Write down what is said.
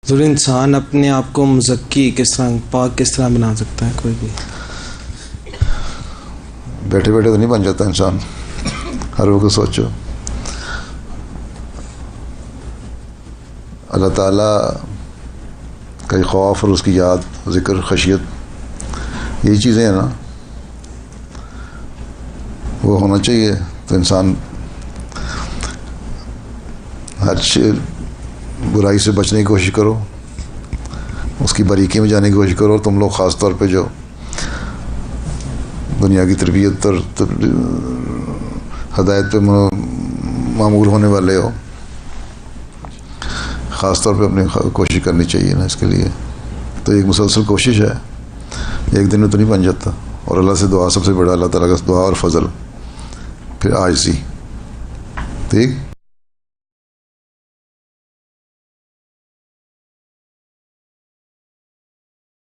ضرور انسان اپنے آپ کو مزکی کس طرح، پاک کس طرح بنا سکتا ہے؟ کوئی بھی بیٹھے بیٹھے تو نہیں بن جاتا انسان، ہر وقت سوچو اللہ تعالیٰ کا خوف اور اس کی یاد، ذکر، خشیت، یہی چیزیں ہیں نا، وہ ہونا چاہیے. تو انسان ہر برائی سے بچنے کی کوشش کرو، اس کی باریکی میں جانے کی کوشش کرو. اور تم لوگ خاص طور پہ جو دنیا کی تربیت اور ہدایت پہ معمول ہونے والے ہو، خاص طور پہ اپنی کوشش کرنی چاہیے نا اس کے لیے. تو ایک مسلسل کوشش ہے، ایک دن میں تو نہیں بن جاتا. اور اللہ سے دعا، سب سے بڑا اللہ تعالیٰ کا دعا اور فضل، پھر عاجزی. ٹھیک.